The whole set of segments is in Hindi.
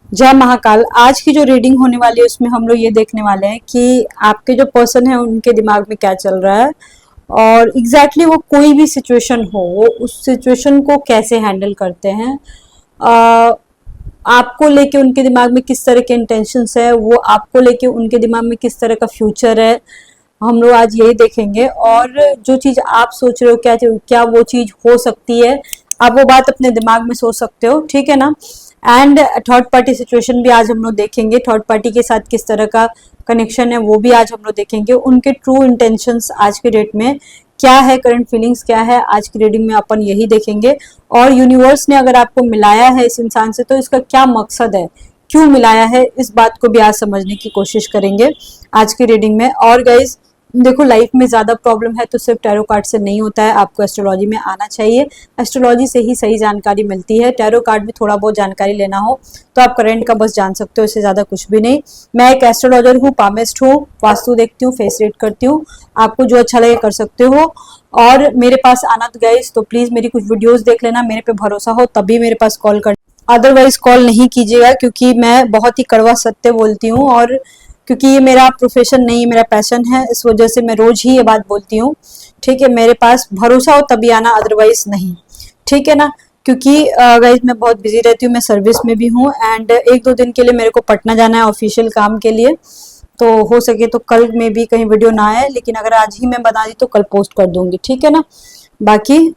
जय महाकाल। आज की जो रीडिंग होने वाली है उसमें हम लोग ये देखने वाले हैं कि आपके जो पर्सन है उनके दिमाग में क्या चल रहा है और एग्जैक्टली वो कोई भी सिचुएशन हो वो उस सिचुएशन को कैसे हैंडल करते हैं। अ, आपको लेके उनके दिमाग में किस तरह के इंटेंशंस है, वो आपको लेके उनके दिमाग में किस तरह का फ्यूचर है, हम लोग आज यही देखेंगे। और जो चीज आप सोच रहे हो क्या क्या वो चीज हो सकती है, आप वो बात अपने दिमाग में सोच सकते हो, ठीक है ना। एंड थर्ड पार्टी सिचुएशन भी आज हम लोग देखेंगे, थर्ड पार्टी के साथ किस तरह का कनेक्शन है वो भी आज हम लोग देखेंगे। उनके ट्रू इंटेंशंस आज के डेट में क्या है, करंट फीलिंग्स क्या है, आज की रीडिंग में अपन यही देखेंगे। और यूनिवर्स ने अगर आपको मिलाया है इस इंसान से तो इसका क्या मकसद है, क्यों मिलाया है, इस बात को भी आज समझने की कोशिश करेंगे आज की रीडिंग में। और गाइज देखो, लाइफ में ज्यादा प्रॉब्लम है तो सिर्फ टैरो कार्ड से नहीं होता है, आपको एस्ट्रोलॉजी में आना चाहिए। एस्ट्रोलॉजी से ही सही जानकारी मिलती है। टैरो कार्ड भी थोड़ा बहुत जानकारी लेना हो तो आप करंट का बस जान सकते हो, इससे ज्यादा कुछ भी नहीं। मैं एक एस्ट्रोलॉजर हूँ, पामिस्ट हूँ, वास्तु देखती हूँ, फेस रीड करती हूँ, आपको जो अच्छा लगे कर सकते हो। और मेरे पास आना तो गाइस तो प्लीज मेरी कुछ वीडियोस देख लेना, मेरे पे भरोसा हो तभी मेरे पास कॉल कर, अदरवाइज कॉल नहीं कीजिएगा, क्योंकि मैं बहुत ही कड़वा सत्य बोलती हूँ। और क्योंकि ये मेरा प्रोफेशन नहीं, मेरा पैशन है, इस वजह से मैं रोज ही ये बात बोलती हूँ, ठीक है। मेरे पास भरोसा हो तभी आना, अदरवाइज नहीं, ठीक है ना। क्योंकि गाइस मैं बहुत बिजी रहती हूँ, मैं सर्विस में भी हूँ एंड एक दो दिन के लिए मेरे को पटना जाना है ऑफिशियल काम के लिए, तो हो सके तो कल में भी कहीं वीडियो ना आए, लेकिन अगर आज ही मैं बता दी तो कल पोस्ट कर दूंगी, ठीक है ना। बाकी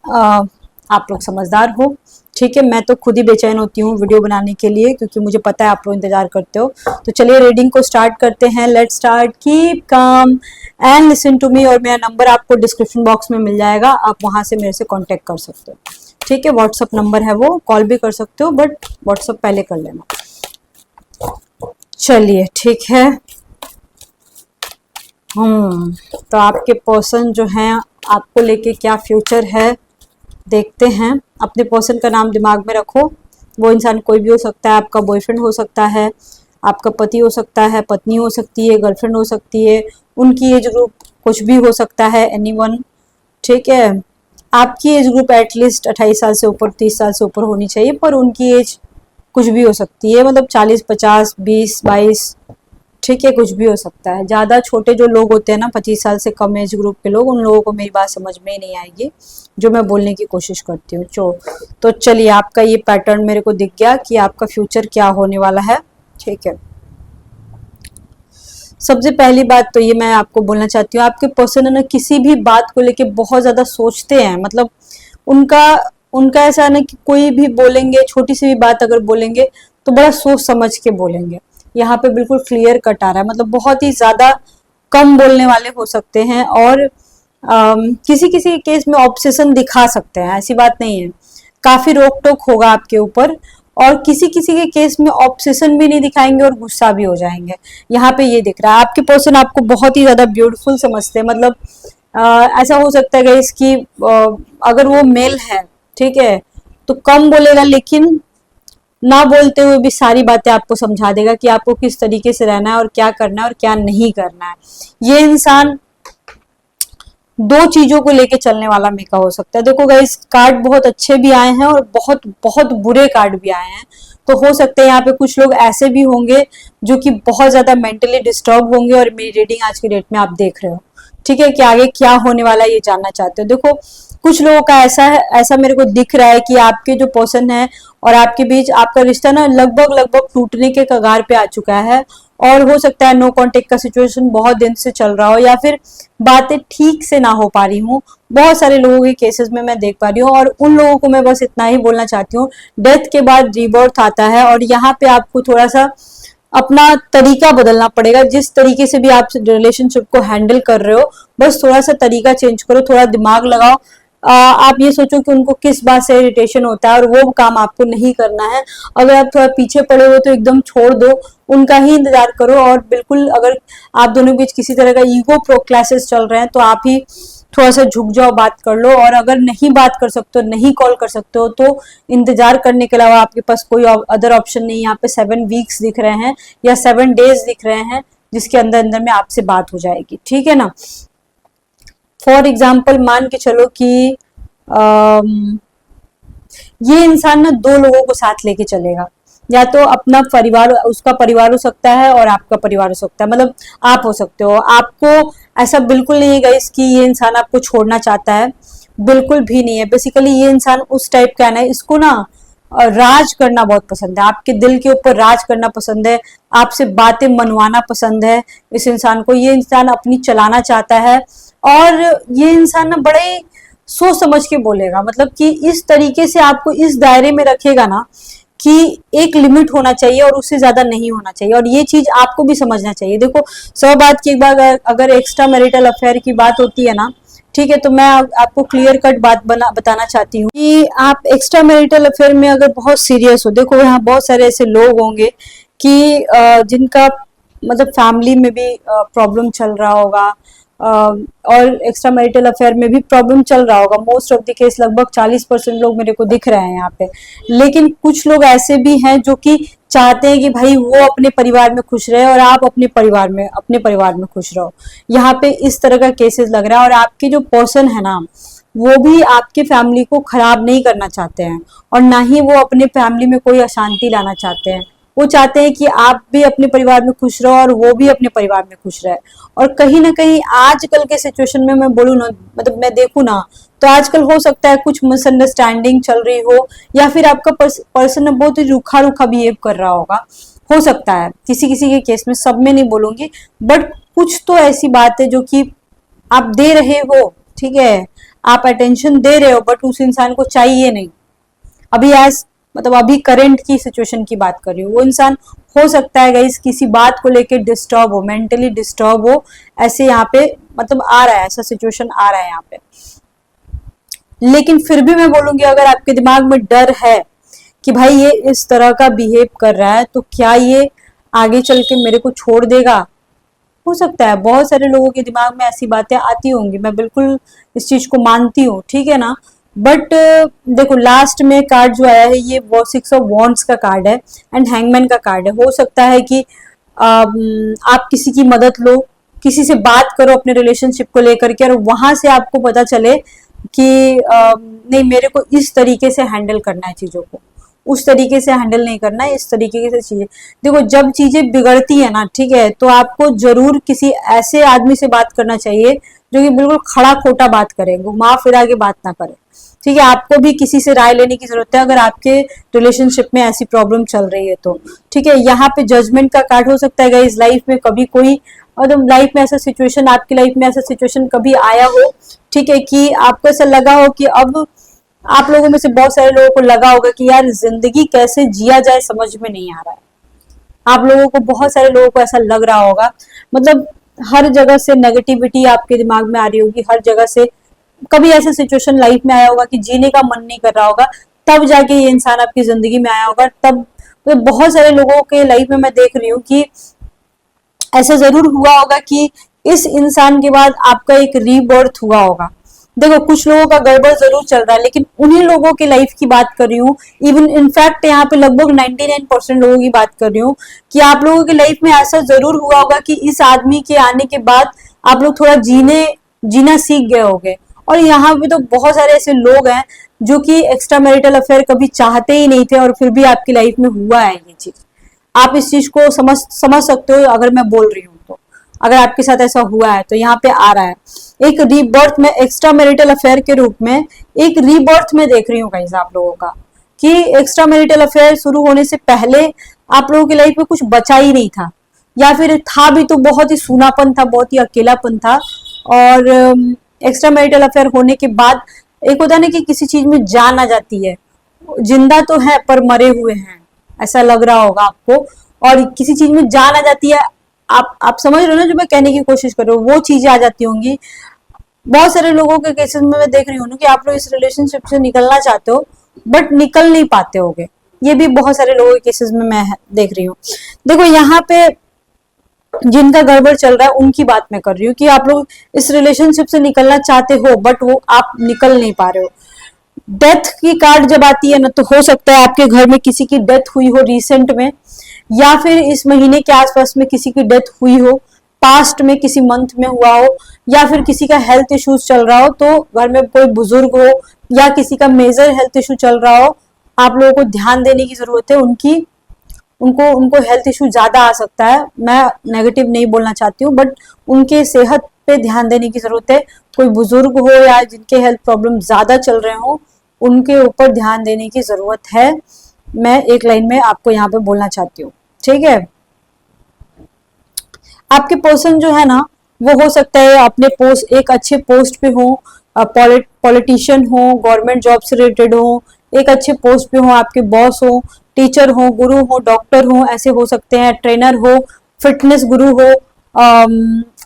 आप लोग समझदार हो, ठीक है। मैं तो खुद ही बेचैन होती हूँ वीडियो बनाने के लिए, क्योंकि मुझे पता है आप लोग इंतजार करते हो। तो चलिए रीडिंग को स्टार्ट करते हैं। Let's start. Keep calm and listen to me. और मेरा नंबर आपको डिस्क्रिप्शन बॉक्स में मिल जाएगा, आप वहां से मेरे से कांटेक्ट कर सकते हो, ठीक है। व्हाट्सअप नंबर है वो, कॉल भी कर सकते हो बट व्हाट्सअप पहले कर लेना। चलिए ठीक है। तो आपके पर्सन जो हैं आपको लेके क्या फ्यूचर है देखते हैं। अपने पर्सन का नाम दिमाग में रखो। वो इंसान कोई भी हो सकता है, आपका बॉयफ्रेंड हो सकता है, आपका पति हो सकता है, पत्नी हो सकती है, गर्लफ्रेंड हो सकती है, उनकी एज ग्रुप कुछ भी हो सकता है, एनीवन, ठीक है। आपकी एज ग्रुप एटलीस्ट 28 साल से ऊपर, 30 साल से ऊपर होनी चाहिए, पर उनकी एज कुछ भी हो सकती है, मतलब 40, 50, 20, 22, ठीक है, कुछ भी हो सकता है। ज्यादा छोटे जो लोग होते हैं ना, 25 साल से कम एज ग्रुप के लोग, उन लोगों को मेरी बात समझ में ही नहीं आएगी जो मैं बोलने की कोशिश करती हूँ। तो चलिए, आपका ये पैटर्न मेरे को दिख गया कि आपका फ्यूचर क्या होने वाला है, ठीक है। सबसे पहली बात तो ये मैं आपको बोलना चाहती हूँ, आपके पर्सन है ना किसी भी बात को लेके बहुत ज्यादा सोचते हैं। मतलब उनका उनका ऐसा है ना कि कोई भी बोलेंगे, छोटी सी भी बात अगर बोलेंगे तो बड़ा सोच समझ के बोलेंगे। यहाँ पे बिल्कुल क्लियर कट आ रहा है, मतलब बहुत ही ज्यादा कम बोलने वाले हो सकते हैं। और किसी किसी केस में ऑब्सेशन दिखा सकते हैं, ऐसी बात नहीं है, काफी रोक टोक होगा आपके ऊपर। और किसी किसी के केस में ऑब्सेशन भी नहीं दिखाएंगे और गुस्सा भी हो जाएंगे। यहाँ पे ये दिख रहा है आपके पर्सन आपको बहुत ही ज्यादा ब्यूटीफुल समझते हैं। मतलब ऐसा हो सकता है गाइस कि अगर वो मेल है, ठीक है, तो कम बोलेगा लेकिन ना बोलते हुए भी सारी बातें आपको समझा देगा कि आपको किस तरीके से रहना है और क्या करना है और क्या नहीं करना है। ये इंसान दो चीजों को लेके चलने वाला मेका हो सकता है। देखो गाइस, कार्ड बहुत अच्छे भी आए हैं और बहुत बहुत बुरे कार्ड भी आए हैं। तो हो सकता है यहाँ पे कुछ लोग ऐसे भी होंगे जो कि बहुत ज्यादा मेंटली डिस्टर्ब होंगे और मेरी रीडिंग आज की डेट में आप देख रहे हो, ठीक है, कि आगे क्या होने वाला है ये जानना चाहते हो। देखो, कुछ लोगों का ऐसा है, ऐसा मेरे को दिख रहा है कि आपके जो पर्सन है और आपके बीच आपका रिश्ता ना लगभग लगभग टूटने के कगार पे आ चुका है। और हो सकता है नो कांटेक्ट का सिचुएशन बहुत दिन से चल रहा हो, या फिर बातें ठीक से ना हो पा रही हूँ। बहुत सारे लोगों के केसेस में मैं देख पा रही हूँ। और उन लोगों को मैं बस इतना ही बोलना चाहती हूँ, डेथ के बाद रीबर्थ आता है और यहाँ पे आपको थोड़ा सा अपना तरीका बदलना पड़ेगा। जिस तरीके से भी आप रिलेशनशिप को हैंडल कर रहे हो, बस थोड़ा सा तरीका चेंज करो, थोड़ा दिमाग लगाओ। आप ये सोचो कि उनको किस बात से इरिटेशन होता है और वो काम आपको नहीं करना है। अगर आप थोड़ा पीछे पड़े हो तो एकदम छोड़ दो, उनका ही इंतजार करो। और बिल्कुल अगर आप दोनों के बीच किसी तरह का ईगो प्रो क्लासेस चल रहे हैं तो आप ही थोड़ा सा झुक जाओ, बात कर लो। और अगर नहीं बात कर सकते हो, नहीं कॉल कर सकते हो, तो इंतजार करने के अलावा आपके पास कोई अदर ऑप्शन नहीं। यहाँ पे 7 वीक्स दिख रहे हैं या 7 डेज दिख रहे हैं जिसके अंदर अंदर में आपसे बात हो जाएगी, ठीक है ना। फॉर एग्जाम्पल मान के चलो कि ये इंसान ना 2 लोगों को साथ लेके चलेगा। या तो अपना परिवार, उसका परिवार हो सकता है और आपका परिवार हो सकता है, मतलब आप हो सकते हो। आपको ऐसा बिल्कुल नहीं है गाइस कि ये इंसान आपको छोड़ना चाहता है, बिल्कुल भी नहीं है। बेसिकली ये इंसान उस टाइप का है ना, इसको ना राज करना बहुत पसंद है, आपके दिल के ऊपर राज करना पसंद है, आपसे बातें मनवाना पसंद है इस इंसान को। ये इंसान अपनी चलाना चाहता है, और ये इंसान ना बड़े सोच समझ के बोलेगा, मतलब कि इस तरीके से आपको इस दायरे में रखेगा ना कि एक लिमिट होना चाहिए और उससे ज्यादा नहीं होना चाहिए, और ये चीज आपको भी समझना चाहिए। देखो, सौ बात की एक बार अगर एक्स्ट्रा मैरिटल अफेयर की बात होती है ना, ठीक है, तो मैं आपको क्लियर कट बात बताना चाहती हूँ कि आप एक्स्ट्रा मैरिटल अफेयर में अगर बहुत सीरियस हो, देखो यहाँ बहुत सारे ऐसे लोग होंगे कि जिनका मतलब फैमिली में भी प्रॉब्लम चल रहा होगा, और एक्स्ट्रा मैरिटल अफेयर में भी प्रॉब्लम चल रहा होगा। मोस्ट ऑफ द केस लगभग 40% लोग मेरे को दिख रहे हैं यहाँ पे। लेकिन कुछ लोग ऐसे भी हैं जो कि चाहते हैं कि भाई वो अपने परिवार में खुश रहे और आप अपने परिवार में खुश रहो। यहाँ पे इस तरह का केसेस लग रहा है, और आपके जो पर्सन है ना, वो भी आपके फैमिली को खराब नहीं करना चाहते हैं, और ना ही वो अपने फैमिली में कोई अशांति लाना चाहते हैं। वो चाहते हैं कि आप भी अपने परिवार में खुश रहो और वो भी अपने परिवार में खुश रहे। और कहीं ना कहीं आजकल के सिचुएशन में मैं बोलूँ ना, मतलब मैं देखूँ ना, तो आजकल हो सकता है कुछ मिसअंडरस्टैंडिंग चल रही हो, या फिर आपका पर्सन बहुत ही रूखा रूखा बिहेव कर रहा होगा, हो सकता है किसी किसी के केस में, सब में नहीं बोलूंगी, बट कुछ तो ऐसी बात है जो कि आप दे रहे हो, ठीक है, आप अटेंशन दे रहे हो, बट उस इंसान को चाहिए नहीं। अभी एज मतलब अभी करंट की सिचुएशन की बात कर रही हूँ, वो इंसान हो सकता है गाइस किसी बात को लेके डिस्टर्ब हो, मेंटली डिस्टर्ब हो, ऐसे यहाँ पे मतलब आ रहा है, ऐसा सिचुएशन आ रहा है यहाँ पे। लेकिन फिर भी मैं बोलूंगी, अगर आपके दिमाग में डर है कि भाई ये इस तरह का बिहेव कर रहा है, तो क्या ये आगे चल के मेरे को छोड़ देगा? हो सकता है, बहुत सारे लोगों के दिमाग में ऐसी बातें आती होंगी, मैं बिल्कुल इस चीज को मानती हूँ, ठीक है ना। बट देखो, लास्ट में कार्ड जो आया है ये वो 6 ऑफ वॉन्ड्स का कार्ड है एंड हैंगमैन का कार्ड है। हो सकता है कि आप किसी की मदद लो, किसी से बात करो अपने रिलेशनशिप को लेकर के, और वहां से आपको पता चले कि नहीं, मेरे को इस तरीके से हैंडल करना है चीजों को, उस तरीके से हैंडल नहीं करना है, इस तरीके से चीजें। देखो, जब चीजें बिगड़ती है ना, ठीक है, तो आपको जरूर किसी ऐसे आदमी से बात करना चाहिए जो कि बिल्कुल खड़ा खोटा बात करे, घुमा फिरा के बात ना करे, ठीक है। आपको भी किसी से राय लेने की जरूरत है अगर आपके रिलेशनशिप में ऐसी प्रॉब्लम चल रही है तो, ठीक है। यहाँ पे जजमेंट का कार्ड हो सकता है गाइस, लाइफ में कभी कोई मतलब लाइफ में ऐसा सिचुएशन, आपकी लाइफ में ऐसा सिचुएशन कभी आया हो, ठीक है, कि आपको ऐसा लगा हो कि अब आप लोगों में से बहुत सारे लोगों को लगा होगा कि यार जिंदगी कैसे जिया जाए समझ में नहीं आ रहा है। आप लोगों को, बहुत सारे लोगों को ऐसा लग रहा होगा, मतलब हर जगह से नेगेटिविटी आपके दिमाग में आ रही होगी, हर जगह से कभी ऐसा सिचुएशन लाइफ में आया होगा कि जीने का मन नहीं कर रहा होगा, तब जाके ये इंसान आपकी जिंदगी में आया होगा। तब तो बहुत सारे लोगों के लाइफ में मैं देख रही हूँ कि ऐसा जरूर हुआ होगा कि इस इंसान के बाद आपका एक रीबर्थ हुआ होगा। देखो, कुछ लोगों का गड़बड़ जरूर चल रहा है, लेकिन उन्हीं लोगों के लाइफ की बात कर रही हूँ। इवन इनफैक्ट यहाँ पे लगभग 99% लोगों की बात कर रही हूँ कि आप लोगों की लाइफ में ऐसा जरूर हुआ होगा कि इस आदमी के आने के बाद आप लोग थोड़ा जीना सीख गए होंगे। और यहाँ पे तो बहुत सारे ऐसे लोग हैं जो कि एक्स्ट्रा मैरिटल अफेयर कभी चाहते ही नहीं थे, और फिर भी आपकी लाइफ में हुआ है ये चीज। आप इस चीज को समझ सकते हो अगर मैं बोल रही हूँ तो, अगर आपके साथ ऐसा हुआ है तो यहाँ पे आ रहा है एक रीबर्थ में, एक्स्ट्रा मैरिटल अफेयर के रूप में एक रीबर्थ में देख रही हूँ गाइस आप लोगों का, कि एक्स्ट्रा मैरिटल अफेयर शुरू होने से पहले आप लोगों की लाइफ में कुछ बचा ही नहीं था, या फिर था भी तो बहुत ही सूनापन था, बहुत ही अकेलापन था। और एक्स्ट्रा मैरिटल अफेयर होने के बाद एक होता है ना कि किसी चीज में जान आ जाती है, जिंदा तो है पर मरे हुए हैं, ऐसा लग रहा होगा आपको, और किसी चीज में जान आ जाती है। आप समझ रहे हो ना जो मैं कहने की कोशिश कर रही हूँ, वो चीजें आ जाती होंगी। बहुत सारे लोगों के केसेस में मैं देख रही हूँ कि आप लोग इस रिलेशनशिप से निकलना चाहते हो बट निकल नहीं पाते होगे, ये भी बहुत सारे लोगों के केसेस में मैं देख रही हूँ। देखो, यहाँ पे जिनका गड़बड़ चल रहा है उनकी बात मैं कर रही हूँ कि आप लोग इस रिलेशनशिप से निकलना चाहते हो बट वो आप निकल नहीं पा रहे हो। डेथ की कार्ड जब आती है ना, तो हो सकता है आपके घर में किसी की डेथ हुई हो रिसेंट में, या फिर इस महीने के आसपास में किसी की डेथ हुई हो, पास्ट में किसी मंथ में हुआ हो, या फिर किसी का हेल्थ इश्यूज चल रहा हो, तो घर में कोई बुजुर्ग हो या किसी का मेजर हेल्थ इशू चल रहा हो, आप लोगों को ध्यान देने की जरूरत है उनकी उनको उनको हेल्थ इशू ज्यादा आ सकता है। मैं नेगेटिव नहीं बोलना चाहती हूँ, बट उनके सेहत पे ध्यान देने की जरूरत है। कोई बुजुर्ग हो या जिनके हेल्थ प्रॉब्लम ज्यादा चल रहे हो, उनके ऊपर ध्यान देने की जरूरत है। मैं एक लाइन में आपको यहाँ पे बोलना चाहती हूँ, ठीक है। आपके पर्सन जो है ना, वो हो सकता है अपने पोस्ट, एक अच्छे पोस्ट पे हो, पॉलिटिशियन हो, गवर्नमेंट जॉब से रिलेटेड हो, एक अच्छे पोस्ट पे हो, आपके बॉस हो, टीचर हो, गुरु हो, डॉक्टर हो, ऐसे हो सकते हैं, ट्रेनर हो, फिटनेस गुरु हो,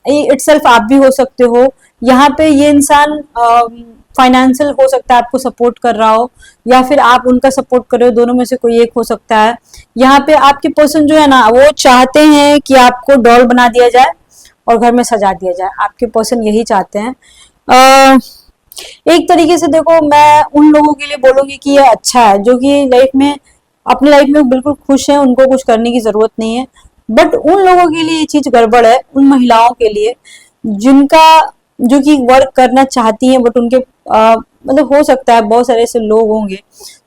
इटसेल्फ आप भी हो सकते हो। यहाँ पे ये इंसान फाइनेंशियल हो सकता है, आपको सपोर्ट कर रहा हो, या फिर आप उनका सपोर्ट कर रहे हो, दोनों में से कोई एक हो सकता है। यहाँ पे आपके पर्सन जो है ना, वो चाहते हैं कि आपको डॉल बना दिया जाए और घर में सजा दिया जाए। आपके पर्सन यही चाहते हैं। एक तरीके से देखो, मैं उन लोगों के लिए बोलूंगी कि ये अच्छा है जो कि लाइफ में, अपनी लाइफ में बिल्कुल खुश है, उनको कुछ करने की जरूरत नहीं है। बट उन लोगों के लिए ये चीज गड़बड़ है, उन महिलाओं के लिए जिनका, जो कि वर्क करना चाहती हैं, बट उनके मतलब हो सकता है बहुत सारे ऐसे लोग होंगे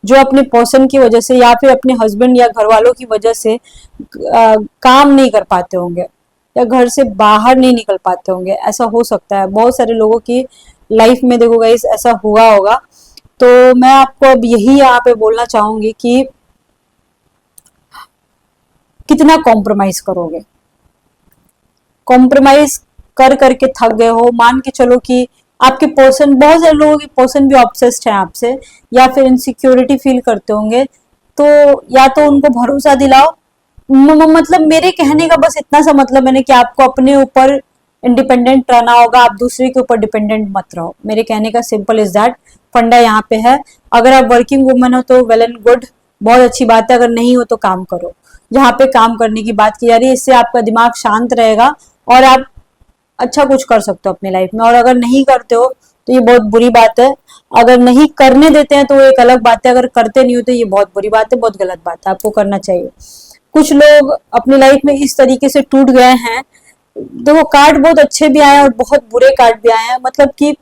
जो अपने पर्सन की वजह से या फिर अपने हस्बैंड या घर वालों की वजह से काम नहीं कर पाते होंगे, या घर से बाहर नहीं निकल पाते होंगे। ऐसा हो सकता है बहुत सारे लोगों की लाइफ में, देखो गाइस, ऐसा हुआ होगा। तो मैं आपको अब यही यहाँ पे बोलना चाहूंगी कि कितना कॉम्प्रोमाइज करोगे। कॉम्प्रोमाइज कर करके थक गए हो, मान के चलो कि आपके पर्सन, बहुत सारे लोगों के पर्सन भी ऑब्सेस्ड है आपसे, या फिर इनसिक्योरिटी फील करते होंगे, तो या तो उनको भरोसा दिलाओ। मतलब मेरे कहने का बस इतना सा मतलब है ना कि आपको अपने ऊपर इंडिपेंडेंट रहना होगा, आप दूसरे के ऊपर डिपेंडेंट मत रहो। मेरे कहने का सिंपल इज दैट, फंडा यहाँ पे है। अगर आप वर्किंग वुमन हो तो वेल एंड गुड, बहुत अच्छी बात है। अगर नहीं हो तो काम करो। जहाँ पे काम करने की बात की जा रही है, इससे आपका दिमाग शांत रहेगा और आप अच्छा कुछ कर सकते हो अपनी लाइफ में। और अगर नहीं करते हो तो ये बहुत बुरी बात है। अगर नहीं करने देते हैं तो वो एक अलग बात है, अगर करते नहीं हो तो ये बहुत बुरी बात है, बहुत गलत बात है, आपको करना चाहिए। कुछ लोग अपनी लाइफ में इस तरीके से टूट गए हैं, देखो कार्ड बहुत अच्छे भी आए हैं और बहुत बुरे कार्ड भी आए हैं, मतलब कि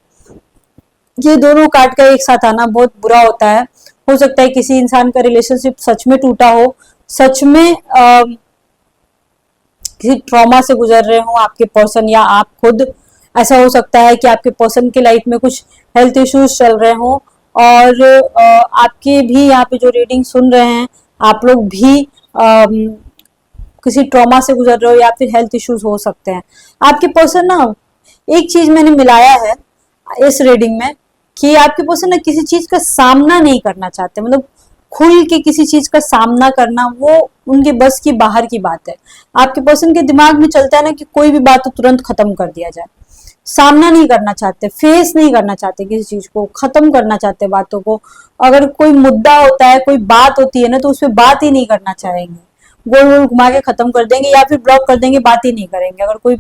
ये दोनों कार्ड का एक साथ आना बहुत बुरा होता है। हो सकता है किसी इंसान का रिलेशनशिप सच में टूटा हो, सच में किसी ट्रॉमा से गुजर रहे हो आपके पर्सन या आप खुद। ऐसा हो सकता है कि आपके पर्सन की लाइफ में कुछ हेल्थ इश्यूज चल रहे हो, और आपके भी यहाँ पे जो रीडिंग सुन रहे हैं, आप लोग भी किसी ट्रॉमा से गुजर रहे हो या फिर हेल्थ इश्यूज हो सकते हैं। आपके पर्सन ना, एक चीज मैंने मिलाया है इस रीडिंग में कि आपके पर्सन ना किसी चीज का सामना नहीं करना चाहते, मतलब खुल के किसी चीज का सामना करना वो उनके बस की बाहर की बात है। आपके पर्सन के दिमाग में चलता है ना कि कोई भी बात तो तुरंत खत्म कर दिया जाए, सामना नहीं करना चाहते, फेस नहीं करना चाहते, किसी चीज को खत्म करना चाहते बातों को। अगर कोई मुद्दा होता है, कोई बात होती है ना, तो उस पर बात ही नहीं करना चाहेंगे, गोल गोल घुमा के खत्म कर देंगे या फिर ब्लॉक कर देंगे, बात ही नहीं करेंगे। अगर कोई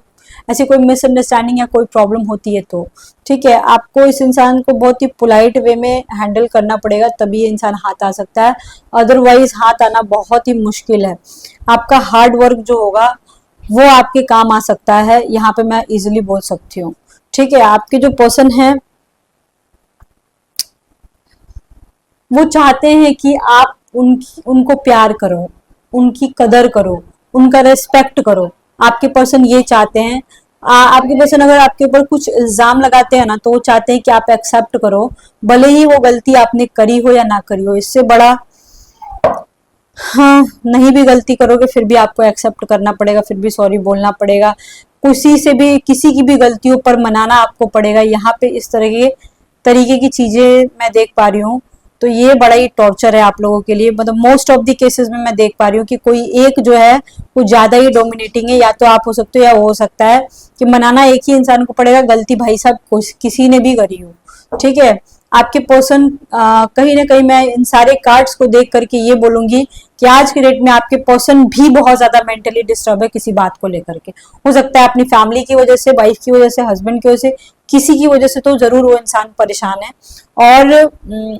ऐसी कोई मिसअंडरस्टैंडिंग या कोई प्रॉब्लम होती है तो ठीक है, आपको इस इंसान को बहुत ही पोलाइट वे में हैंडल करना पड़ेगा, तभी ये इंसान हाथ आ सकता है। अदरवाइज हाथ आना बहुत ही मुश्किल है। आपका हार्ड वर्क जो होगा वो आपके काम आ सकता है, यहाँ पे मैं इजिली बोल सकती हूँ। ठीक है, आपके जो पर्सन है वो चाहते हैं कि आप उनको प्यार करो, उनकी कदर करो, उनका रेस्पेक्ट करो। आपके पर्सन ये चाहते हैं। आपके पर्सन अगर आपके ऊपर कुछ इल्जाम लगाते हैं ना, तो वो चाहते हैं कि आप एक्सेप्ट करो, भले ही वो गलती आपने करी हो या ना करी हो। इससे बड़ा, हाँ, नहीं भी गलती करोगे फिर भी आपको एक्सेप्ट करना पड़ेगा, फिर भी सॉरी बोलना पड़ेगा, किसी से भी, किसी की भी गलतियों पर मनाना आपको पड़ेगा। यहाँ पे इस तरह के तरीके की चीजें मैं देख पा रही हूँ, तो ये बड़ा ही टॉर्चर है आप लोगों के लिए। मतलब मोस्ट ऑफ द केसेस में मैं देख पा रही हूँ कि कोई एक जो है वो ज्यादा ही डोमिनेटिंग है, या तो आप हो सकते हो या वो हो सकता है कि मनाना एक ही इंसान को पड़ेगा, गलती भाई साहब किसी ने भी करी हो। ठीक है, आपके पर्सन कहीं ना कहीं, मैं इन सारे कार्ड्स को देख करके ये बोलूंगी कि आज के डेट में आपके पर्सन भी बहुत ज्यादा मेंटली डिस्टर्ब है किसी बात को लेकर के। हो सकता है अपनी फैमिली की वजह से, वाइफ की वजह से, हस्बैंड की वजह से, किसी की वजह से तो जरूर वो इंसान परेशान है। और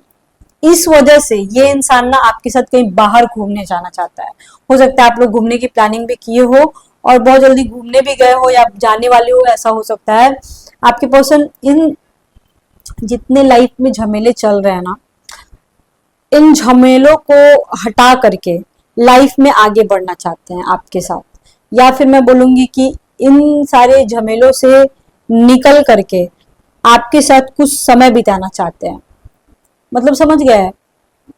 इस वजह से ये इंसान ना आपके साथ कहीं बाहर घूमने जाना चाहता है। हो सकता है आप लोग घूमने की प्लानिंग भी किए हो और बहुत जल्दी घूमने भी गए हो या जाने वाले हो, ऐसा हो सकता है। आपके पर्सन इन जितने लाइफ में झमेले चल रहे हैं ना, इन झमेलों को हटा करके लाइफ में आगे बढ़ना चाहते हैं आपके साथ, या फिर मैं बोलूंगी कि इन सारे झमेलों से निकल करके आपके साथ कुछ समय बिताना चाहते हैं। मतलब समझ गए हैं?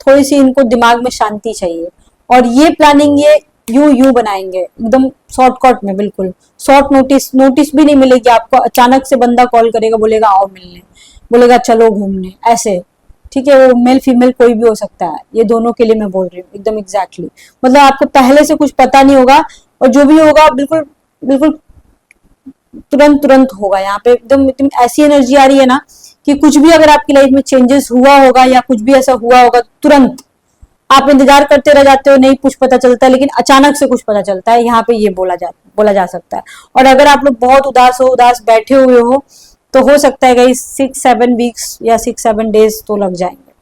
थोड़ी सी इनको दिमाग में शांति चाहिए, और ये प्लानिंग ये यूं बनाएंगे एकदम शॉर्टकट में, बिल्कुल शॉर्ट नोटिस भी नहीं मिलेगी आपको। अचानक से बंदा कॉल करेगा, बोलेगा आओ मिलने, बोलेगा चलो घूमने, ऐसे। ठीक है, वो मेल फीमेल कोई भी हो सकता है, ये दोनों के लिए मैं बोल रही हूँ एकदम एग्जैक्टली। मतलब आपको पहले से कुछ पता नहीं होगा, और जो भी होगा बिल्कुल बिल्कुल तुरंत तुरंत होगा। यहाँ पे एकदम इतनी ऐसी एनर्जी आ रही है ना कि कुछ भी अगर आपकी लाइफ में चेंजेस हुआ होगा या कुछ भी ऐसा हुआ होगा, तुरंत आप इंतजार करते रह जाते हो, नहीं कुछ पता चलता है, लेकिन अचानक से कुछ पता चलता है। यहाँ पे ये बोला जा सकता है। और अगर आप लोग बहुत उदास बैठे हुए हो, तो हो सकता है कि 6-7 वीक्स या 6-7 डेज तो लग जाएंगे।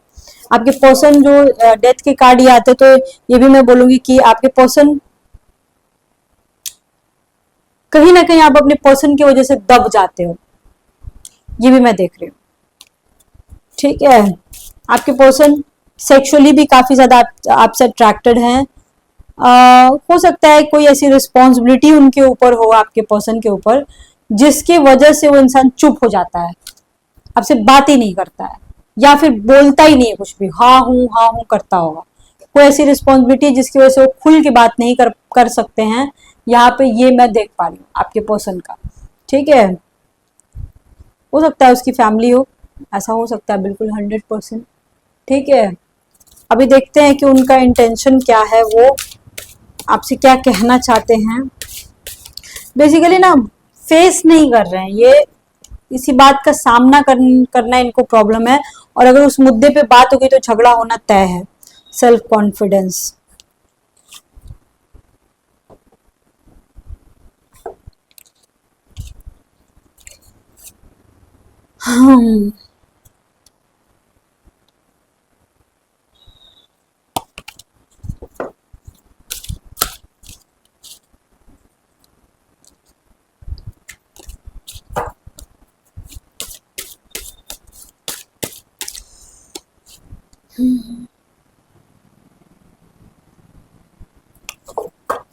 आपके पर्सन जो डेथ के कार्ड ये आते, तो ये भी मैं बोलूंगी कि आपके पर्सन कहीं ना कहीं आप अपने पर्सन की वजह से दब जाते हो, ये भी मैं देख रही हूँ। ठीक है, आपके पर्सन सेक्सुअली भी काफी ज्यादा आपसे अट्रैक्टेड हैं। हो सकता है कोई ऐसी रिस्पॉन्सिबिलिटी उनके ऊपर हो, आपके पर्सन के ऊपर, जिसकी वजह से वो इंसान चुप हो जाता है, आपसे बात ही नहीं करता है, या फिर बोलता ही नहीं है कुछ भी, हाँ हूँ करता होगा। कोई ऐसी रिस्पॉन्सिबिलिटी जिसकी वजह से वो खुल के बात नहीं कर सकते हैं, यहाँ पे ये मैं देख पा रही हूँ आपके पर्सन का। ठीक है, हो सकता है उसकी फैमिली हो, ऐसा हो सकता है बिल्कुल 100%। ठीक है, अभी देखते हैं कि उनका इंटेंशन क्या है, वो आपसे क्या कहना चाहते हैं। बेसिकली ना फेस नहीं कर रहे हैं ये, इसी बात का सामना करना इनको प्रॉब्लम है, और अगर उस मुद्दे पे बात होगी तो झगड़ा होना तय है। सेल्फ कॉन्फिडेंस, हम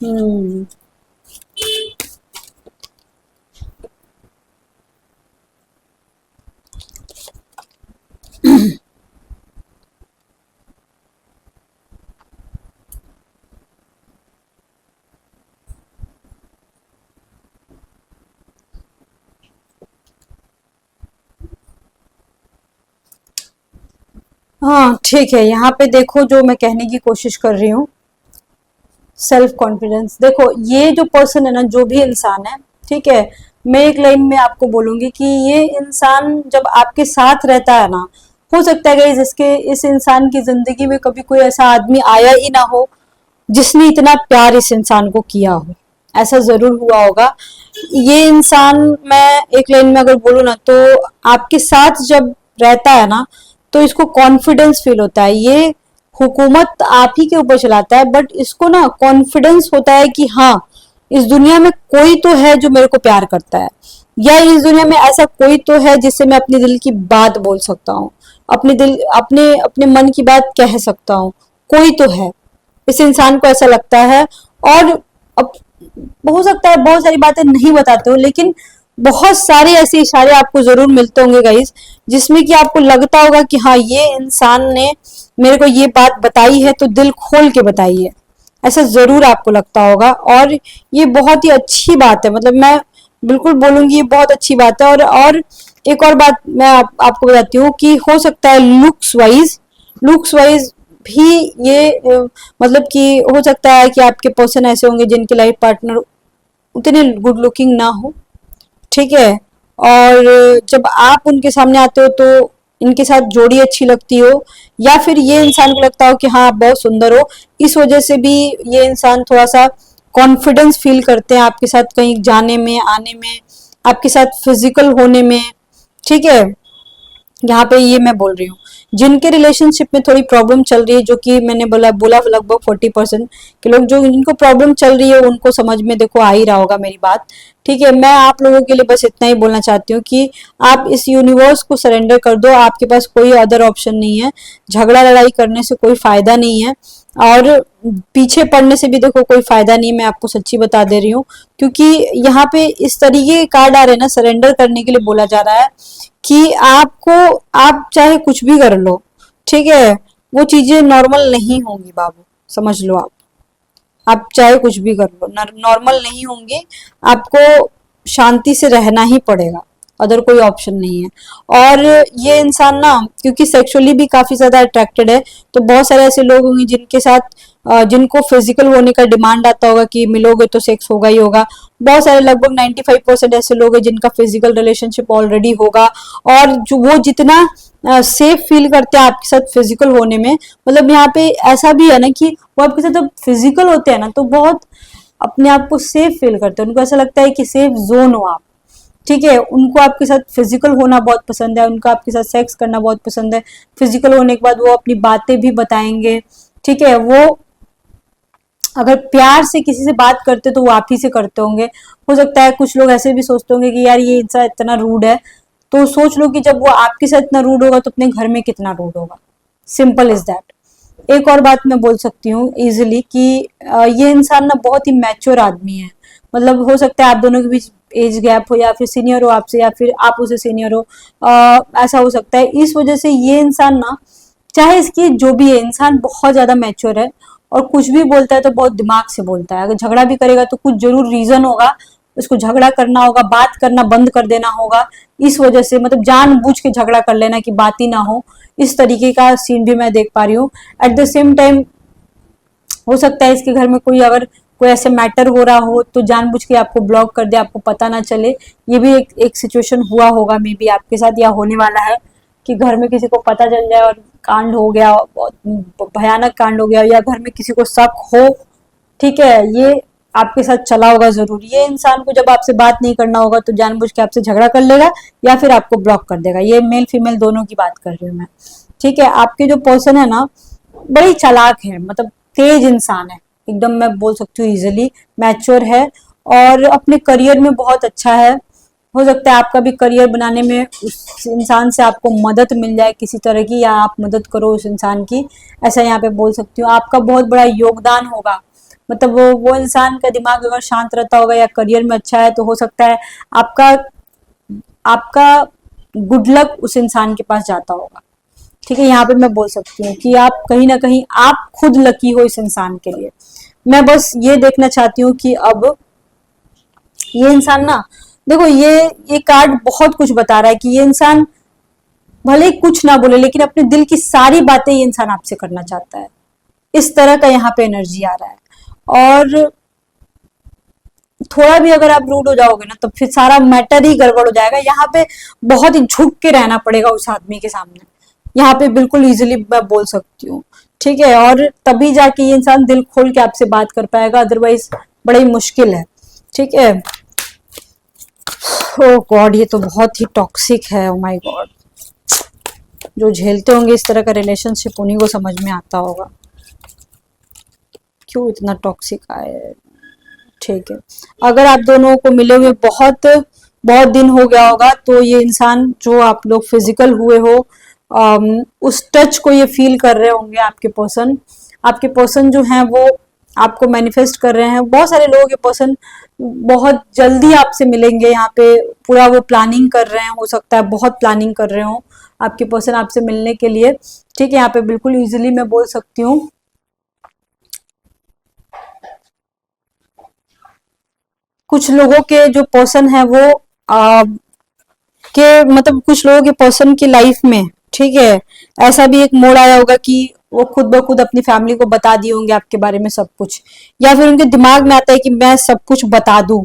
हम्म हाँ ठीक है, यहाँ पे देखो जो मैं कहने की कोशिश कर रही हूँ, सेल्फ कॉन्फिडेंस। देखो ये जो पर्सन है ना, जो भी इंसान है, ठीक है, मैं एक लाइन में आपको बोलूंगी कि ये इंसान जब आपके साथ रहता है ना, हो सकता है गाइस इसके इस इंसान की जिंदगी में कभी कोई ऐसा आदमी आया ही ना हो जिसने इतना प्यार इस इंसान को किया हो। ऐसा जरूर हुआ होगा। ये इंसान, मैं एक लाइन में अगर बोलूँ ना, तो आपके साथ जब रहता है ना, तो इसको कॉन्फिडेंस फील होता है। ये हुकूमत आप ही के ऊपर चलाता है, बट इसको ना कॉन्फिडेंस होता है कि हाँ, इस दुनिया में कोई तो है जो मेरे को प्यार करता है, या इस दुनिया में ऐसा कोई तो है जिससे मैं अपने दिल की बात बोल सकता हूँ, अपने अपने मन की बात कह सकता हूँ। कोई तो है, इस इंसान को ऐसा लगता है। और अब हो सकता है बहुत सारी बातें नहीं बताते हो, लेकिन बहुत सारे ऐसे इशारे आपको जरूर मिलते होंगे गाइस, जिसमें कि आपको लगता होगा कि हाँ, ये इंसान ने मेरे को ये बात बताई है तो दिल खोल के बताई है। ऐसा जरूर आपको लगता होगा, और ये बहुत ही अच्छी बात है। मतलब मैं बिल्कुल बोलूंगी ये बहुत अच्छी बात है। और एक और बात मैं आपको बताती हूँ कि हो सकता है लुक्स वाइज भी ये मतलब कि हो सकता है कि आपके पर्सन ऐसे होंगे जिनके लाइफ पार्टनर उतने गुड लुकिंग ना हो। ठीक है, और जब आप उनके सामने आते हो तो इनके साथ जोड़ी अच्छी लगती हो, या फिर ये इंसान को लगता हो कि हाँ आप बहुत सुंदर हो, इस वजह से भी ये इंसान थोड़ा सा कॉन्फिडेंस फील करते हैं आपके साथ कहीं जाने में, आने में, आपके साथ फिजिकल होने में। ठीक है, यहाँ पे ये मैं बोल रही हूँ जिनके रिलेशनशिप में थोड़ी प्रॉब्लम चल रही है, जो कि मैंने बोला लगभग 40% के लोग जो इनको प्रॉब्लम चल रही है उनको समझ में देखो आ ही रहा होगा मेरी बात। ठीक है, मैं आप लोगों के लिए बस इतना ही बोलना चाहती हूँ कि आप इस यूनिवर्स को सरेंडर कर दो, आपके पास कोई अदर ऑप्शन नहीं है। झगड़ा लड़ाई करने से कोई फायदा नहीं है। और पीछे पड़ने से भी देखो कोई फायदा नहीं, मैं आपको सच्ची बता दे रही हूँ। क्योंकि यहाँ पे इस तरीके के कार्ड आ रहे हैं ना, सरेंडर करने के लिए बोला जा रहा है कि आपको, आप चाहे कुछ भी कर लो, ठीक है, वो चीजें नॉर्मल नहीं होंगी बाबू, समझ लो आप चाहे कुछ भी कर लो नॉर्मल नहीं होंगे, आपको शांति से रहना ही पड़ेगा, अदर कोई ऑप्शन नहीं है। और ये इंसान ना, क्योंकि सेक्सुअली भी काफी ज्यादा अट्रैक्टेड है, तो बहुत सारे ऐसे लोग होंगे जिनके साथ जिनको फिजिकल होने का डिमांड आता होगा कि मिलोगे तो सेक्स होगा ही होगा। बहुत सारे, लगभग 95% ऐसे लोग हैं जिनका फिजिकल रिलेशनशिप ऑलरेडी होगा, और जो वो जितना सेफ फील करते हैं आपके साथ फिजिकल होने में, मतलब यहाँ पे ऐसा भी है ना कि वो आपके साथ जब फिजिकल होते हैं ना तो बहुत अपने आप को सेफ फील करते हैं, उनको ऐसा लगता है कि सेफ जोन हो आप, ठीक है। उनको आपके साथ फिजिकल होना बहुत पसंद है, उनको आपके साथ सेक्स करना बहुत पसंद है। फिजिकल होने के बाद वो अपनी बातें भी बताएंगे, ठीक है। वो अगर प्यार से किसी से बात करते तो वो आप ही से करते होंगे। हो सकता है कुछ लोग ऐसे भी सोचते होंगे कि यार ये इंसान इतना रूड है, तो सोच लो कि जब वो आपके साथ इतना रूड होगा तो अपने घर में कितना रूड होगा। Simple is that. एक और बात मैं बोल सकती हूँ इजिली कि ये इंसान ना बहुत ही मैच्योर आदमी है। मतलब हो सकता है आप दोनों के बीच एज गैप हो, या फिर सीनियर हो आपसे, या फिर आप उसे सीनियर हो, ऐसा हो सकता है। इस वजह से ये इंसान ना, चाहे इसकी जो भी है, इंसान बहुत ज्यादा मैच्योर है, और कुछ भी बोलता है तो बहुत दिमाग से बोलता है। अगर झगड़ा भी करेगा तो कुछ जरूर रीजन होगा, उसको झगड़ा करना होगा, बात करना बंद कर देना होगा। इस वजह से मतलब जानबूझ के झगड़ा कर लेना कि बात ही ना हो, इस तरीके का सीन भी मैं देख पा रही हूँ। एट द सेम टाइम हो सकता है इसके घर में कोई, अगर कोई ऐसे मैटर हो रहा हो तो जानबूझ के आपको ब्लॉक कर दे, आपको पता ना चले। ये भी एक सिचुएशन हुआ होगा मे बी आपके साथ, या होने वाला है कि घर में किसी को पता चल जाए और कांड हो गया, बहुत भयानक कांड हो गया, या घर में किसी को शक हो, ठीक है। ये आपके साथ चला होगा जरूर। ये इंसान को जब आपसे बात नहीं करना होगा तो जानबूझ के आपसे झगड़ा कर लेगा, या फिर आपको ब्लॉक कर देगा। ये मेल फीमेल दोनों की बात कर रही हूँ मैं, ठीक है। आपके जो पर्सन है ना, बड़ी चालाक है, मतलब तेज इंसान है एकदम, मैं बोल सकती हूँ इजिली मैच्योर है, और अपने करियर में बहुत अच्छा है। हो सकता है आपका भी करियर बनाने में उस इंसान से आपको मदद मिल जाए किसी तरह की, या आप मदद करो उस इंसान की, ऐसा यहाँ पे बोल सकती हूँ। आपका बहुत बड़ा योगदान होगा, मतलब वो इंसान का दिमाग अगर शांत रहता होगा या करियर में अच्छा है, तो हो सकता है आपका आपका गुड लक उस इंसान के पास जाता होगा, ठीक है। यहाँ पे मैं बोल सकती हूँ कि आप कहीं ना कहीं आप खुद लकी हो इस इंसान के लिए। मैं बस ये देखना चाहती हूँ कि अब ये इंसान ना, देखो ये कार्ड बहुत कुछ बता रहा है कि ये इंसान भले ही कुछ ना बोले, लेकिन अपने दिल की सारी बातें ये इंसान आपसे करना चाहता है। इस तरह का यहाँ पे एनर्जी आ रहा है। और थोड़ा भी अगर आप रूड हो जाओगे ना तो फिर सारा मैटर ही गड़बड़ हो जाएगा। यहाँ पे बहुत ही झुक के रहना पड़ेगा उस आदमी के सामने, यहाँ पे बिल्कुल इजीली मैं बोल सकती हूँ, ठीक है। और तभी जाके ये इंसान दिल खोल के आपसे बात कर पाएगा, अदरवाइज बड़ा ही मुश्किल है, ठीक है। ओ गॉड, ये तो बहुत ही टॉक्सिक है। ओ माय गॉड, जो झेलते होंगे इस तरह का रिलेशनशिप उन्हीं को समझ में आता होगा क्यों इतना टॉक्सिक आए, ठीक है। अगर आप दोनों को मिले हुए बहुत बहुत दिन हो गया होगा, तो ये इंसान जो आप लोग फिजिकल हुए हो, उस टच को ये फील कर रहे होंगे। आपके पर्सन जो हैं वो आपको मैनिफेस्ट कर रहे हैं। बहुत सारे लोग ये पर्सन बहुत जल्दी आपसे मिलेंगे, यहाँ पे पूरा वो प्लानिंग कर रहे हैं, हो सकता है बहुत प्लानिंग कर रहे हो आपके पर्सन आपसे मिलने के लिए, ठीक है। यहाँ पे बिल्कुल इजीली मैं बोल सकती हूँ। कुछ लोगों के जो पर्सन है वो के मतलब कुछ लोगों के पर्सन की लाइफ में, ठीक है, ऐसा भी एक मोड़ आया होगा कि वो खुद ब खुद अपनी फैमिली को बता दिए होंगे आपके बारे में सब कुछ, या फिर उनके दिमाग में आता है कि मैं सब कुछ बता दूं।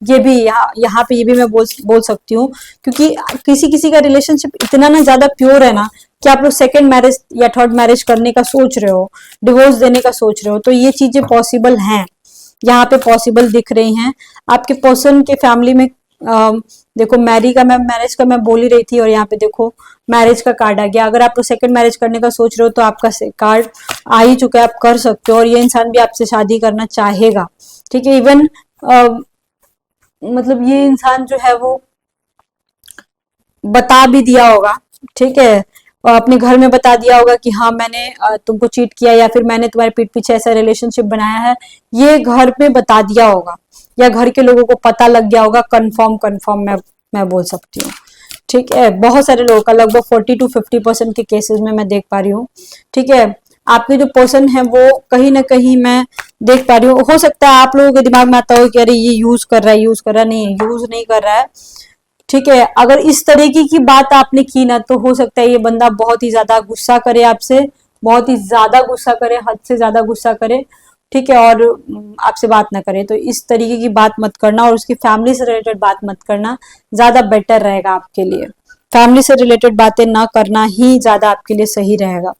ये भी यहाँ पे ये भी मैं बोल सकती हूँ, क्योंकि किसी किसी का रिलेशनशिप इतना ना ज्यादा प्योर है ना कि आप लोग सेकंड मैरिज या थर्ड मैरिज करने का सोच रहे हो, डिवोर्स देने का सोच रहे हो, तो ये चीजें पॉसिबल हैं, यहाँ पे पॉसिबल दिख रही हैं। आपके पर्सन के फैमिली में देखो मैरिज का मैं बोल ही रही थी, और यहाँ पे देखो मैरिज का कार्ड आ गया। अगर आप लोग सेकंड मैरिज करने का सोच रहे हो तो आपका कार्ड आ ही चुका है, आप कर सकते हो, और ये इंसान भी आपसे शादी करना चाहेगा, ठीक है। इवन मतलब ये इंसान जो है वो बता भी दिया होगा, ठीक है। अपने घर में बता दिया होगा कि हाँ मैंने तुमको चीट किया, या फिर मैंने तुम्हारे पीठ पीछे ऐसा रिलेशनशिप बनाया है, ये घर पे बता दिया होगा या घर के लोगों को पता लग गया होगा। कंफर्म कंफर्म मैं बोल सकती हूँ। ठीक है, बहुत सारे लोगों का, लगभग 40 to 50% के केसेस में मैं देख पा रही हूँ। ठीक है, आपके जो पर्सन है वो कहीं ना कहीं मैं देख पा रही हूँ, हो सकता है आप लोगों के दिमाग में आता हो कि अरे ये यूज कर रहा है, यूज कर रहा है, नहीं यूज नहीं कर रहा है। ठीक है, अगर इस तरीके की बात आपने की ना, तो हो सकता है ये बंदा बहुत ही ज्यादा गुस्सा करे आपसे, बहुत ही ज्यादा गुस्सा करे, हद से ज्यादा गुस्सा करे। ठीक है, और आपसे बात ना करे। तो इस तरीके की बात मत करना, और उसकी फैमिली से रिलेटेड बात मत करना, ज्यादा बेटर रहेगा आपके लिए। फैमिली से रिलेटेड बातें ना करना ही ज्यादा आपके लिए सही रहेगा।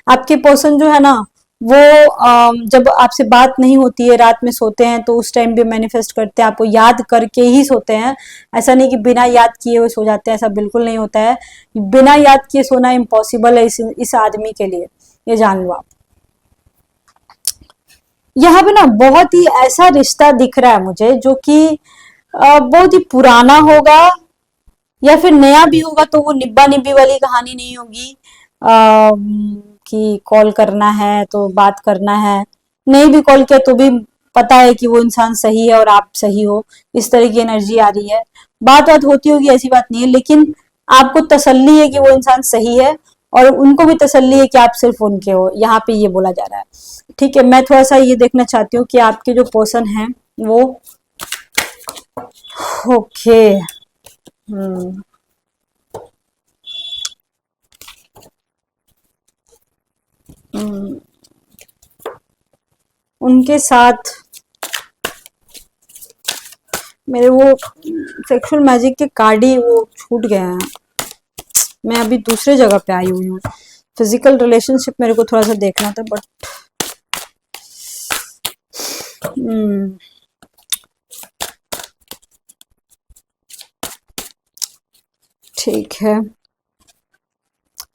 आपके पर्सन जो है ना, वो जब आपसे बात नहीं होती है, रात में सोते हैं, तो उस टाइम भी मैनिफेस्ट करते हैं, आपको याद करके ही सोते हैं। ऐसा नहीं कि बिना याद किए हुए सो जाते हैं, ऐसा बिल्कुल नहीं होता है। बिना याद किए सोना इम्पॉसिबल है इस आदमी के लिए, ये जान लो आप। यहाँ पे ना बहुत ही ऐसा रिश्ता दिख रहा है मुझे, जो कि बहुत ही पुराना होगा, या फिर नया भी होगा, तो वो निब्बा निब्बी वाली कहानी नहीं होगी कि कॉल करना है तो बात करना है, नहीं भी कॉल किया तो भी पता है कि वो इंसान सही है और आप सही हो, इस तरह की एनर्जी आ रही है। बात बात होती होगी, ऐसी बात नहीं है, लेकिन आपको तसल्ली है कि वो इंसान सही है, और उनको भी तसल्ली है कि आप सिर्फ उनके हो, यहाँ पे ये बोला जा रहा है। ठीक है, मैं थोड़ा सा ये देखना चाहती हूँ कि आपके जो पर्सन है वो, ओके, हम्म, हम्म, उनके साथ मेरे वो सेक्सुअल मैजिक के कार्ड ही वो छूट गए हैं। मैं अभी दूसरे जगह पे आई हुई हूँ। फिजिकल रिलेशनशिप मेरे को थोड़ा सा देखना था, बट ठीक है।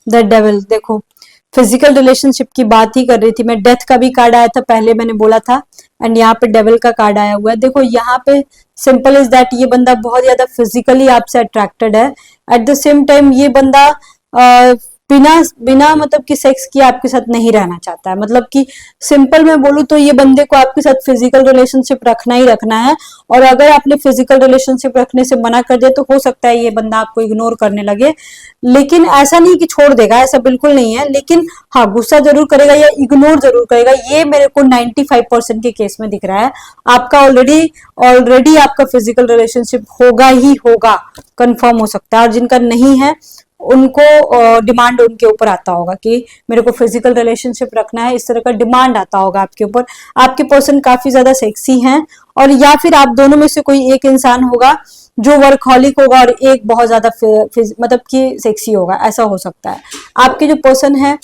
द डेविल, देखो फिजिकल रिलेशनशिप की बात ही कर रही थी मैं। डेथ का भी कार्ड आया था पहले, मैंने बोला था, एंड यहाँ पे डेविल का कार्ड आया हुआ है। देखो यहाँ पे सिंपल इज दैट ये बंदा बहुत ज्यादा फिजिकली आपसे अट्रैक्टेड है। एट द सेम टाइम ये बंदा बिना बिना मतलब कि सेक्स किए आपके साथ नहीं रहना चाहता है। मतलब कि सिंपल मैं बोलूँ तो ये बंदे को आपके साथ फिजिकल रिलेशनशिप रखना ही रखना है, और अगर आपने फिजिकल रिलेशनशिप रखने से मना कर दिया तो हो सकता है ये बंदा आपको इग्नोर करने लगे। लेकिन ऐसा नहीं कि छोड़ देगा, ऐसा बिल्कुल नहीं है, लेकिन हाँ गुस्सा जरूर करेगा या इग्नोर जरूर करेगा। ये मेरे को 95% के केस में दिख रहा है। आपका ऑलरेडी ऑलरेडी आपका फिजिकल रिलेशनशिप होगा ही होगा, कंफर्म हो सकता है। और जिनका नहीं है उनको डिमांड उनके ऊपर आता होगा कि मेरे को फिजिकल रिलेशनशिप रखना है, इस तरह का डिमांड आता होगा आपके ऊपर। आपके पर्सन काफी ज्यादा सेक्सी हैं, और या फिर आप दोनों में से कोई एक इंसान होगा जो वर्कहॉलिक होगा और एक बहुत ज्यादा मतलब कि सेक्सी होगा, ऐसा हो सकता है। आपके जो पर्सन है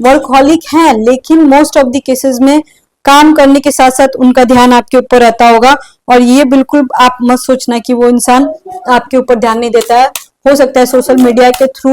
वर्कहॉलिक हैं, लेकिन मोस्ट ऑफ द केसेस में काम करने के साथ साथ उनका ध्यान आपके ऊपर रहता होगा। और ये बिल्कुल आप मत सोचना कि वो इंसान आपके ऊपर ध्यान नहीं देता है। हो सकता है सोशल मीडिया के थ्रू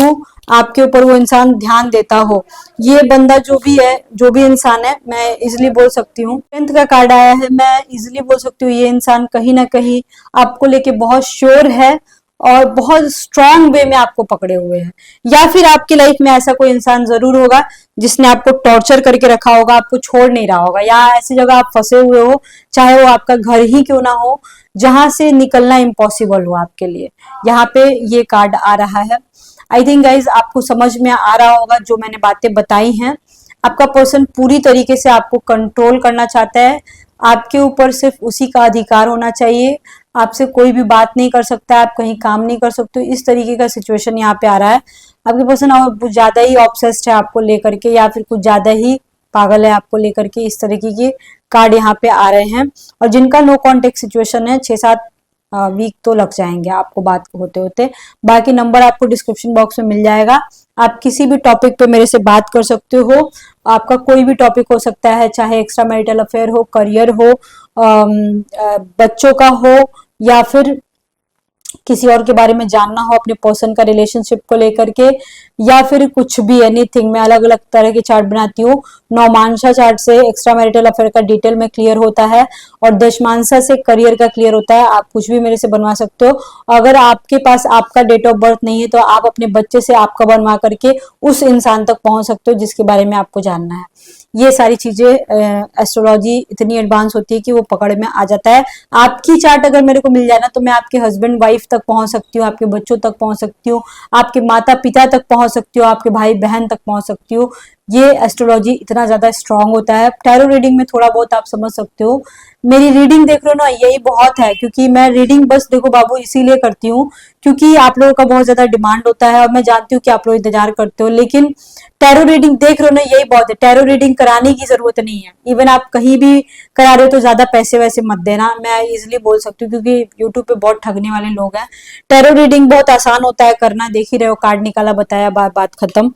आपके ऊपर वो इंसान ध्यान देता हो। ये बंदा जो भी है, जो भी इंसान है, मैं इजिली बोल सकती हूँ, स्ट्रेंथ का कार्ड आया है, मैं इजिली बोल सकती हूँ ये इंसान कहीं ना कहीं आपको लेके बहुत श्योर है और बहुत स्ट्रांग वे में आपको पकड़े हुए हैं। या फिर आपकी लाइफ में ऐसा कोई इंसान जरूर होगा जिसने आपको टॉर्चर करके रखा होगा, आपको छोड़ नहीं रहा होगा, या ऐसी जगह आप फंसे हुए हो, चाहे वो आपका घर ही क्यों ना हो, जहां से निकलना इम्पॉसिबल हो आपके लिए। यहाँ पे ये कार्ड आ रहा है। आई थिंक गाइज आपको समझ में आ रहा होगा जो मैंने बातें बताई हैं। आपका पर्सन पूरी तरीके से आपको कंट्रोल करना चाहता है, आपके ऊपर सिर्फ उसी का अधिकार होना चाहिए, आपसे कोई भी बात नहीं कर सकता, आप कहीं काम नहीं कर सकते। इस तरीके का सिचुएशन यहाँ पे आ रहा है। आपके पर्सन कुछ ज्यादा ही ऑब्सेस्ड है आपको लेकर के, या फिर कुछ ज्यादा ही पागल है आपको लेकर के, इस तरीके के कार्ड यहाँ पे आ रहे हैं। और जिनका नो कॉन्टेक्ट सिचुएशन है, 6-7 वीक तो लग जाएंगे आपको बात होते होते। बाकी नंबर आपको डिस्क्रिप्शन बॉक्स में मिल जाएगा। आप किसी भी टॉपिक पे मेरे से बात कर सकते हो। आपका कोई भी टॉपिक हो सकता है, चाहे एक्स्ट्रा मैरिटल अफेयर हो, करियर हो, बच्चों का हो, या फिर किसी और के बारे में जानना हो अपने पर्सन का रिलेशनशिप को लेकर के, या फिर कुछ भी एनीथिंग, मैं अलग अलग तरह के चार्ट बनाती हूँ। नौमांसा चार्ट से एक्स्ट्रा मैरिटल अफेयर का डिटेल में क्लियर होता है, और दशमांसा से करियर का क्लियर होता है। आप कुछ भी मेरे से बनवा सकते हो। अगर आपके पास आपका डेट ऑफ बर्थ नहीं है तो आप अपने बच्चे से आपका बनवा करके उस इंसान तक पहुंच सकते हो जिसके बारे में आपको जानना है। ये सारी चीजें एस्ट्रोलॉजी इतनी एडवांस होती है कि वो पकड़ में आ जाता है। आपकी चार्ट अगर मेरे को मिल जाए ना तो मैं आपके हस्बैंड वाइफ तक पहुंच सकती हूँ, आपके बच्चों तक पहुंच सकती हूँ, आपके माता पिता तक पहुंच सकती हूँ, आपके भाई बहन तक पहुंच सकती हूँ। ये एस्ट्रोलॉजी इतना ज्यादा स्ट्रांग होता है। टैरो रीडिंग में थोड़ा बहुत आप समझ सकते हो। मेरी रीडिंग देख रहे हो ना, यही बहुत है, क्योंकि मैं रीडिंग बस देखो बाबू इसीलिए करती हूँ क्योंकि आप लोगों का बहुत ज्यादा डिमांड होता है, और मैं जानती हूँ कि आप लोग इंतजार करते हो। लेकिन टैरो रीडिंग देख रहे हो ना, यही बहुत है। टैरो रीडिंग कराने की जरूरत नहीं है। इवन आप कहीं भी करा रहे हो तो ज्यादा पैसे वैसे मत देना, मैं इजिली बोल सकती हूँ, क्योंकि यूट्यूब पे बहुत ठगने वाले लोग हैं। टैरो रीडिंग बहुत आसान होता है करना, देख ही रहे हो, कार्ड निकाला, बताया, बात खत्म।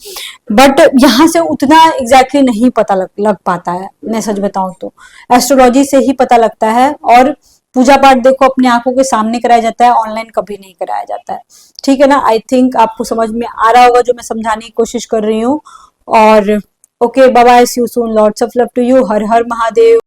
बट यहाँ से उतना एग्जैक्टली नहीं पता लग पाता है, मैं सच बताऊं तो एस्ट्रोलॉजी से ही पता लगता है। और पूजा पाठ देखो अपनी आंखों के सामने कराया जाता है, ऑनलाइन कभी नहीं कराया जाता है। ठीक है ना? आई थिंक आपको समझ में आ रहा होगा जो मैं समझाने की कोशिश कर रही हूँ। और okay, bye bye, see you soon, lots of love to you, Har Har Mahadev.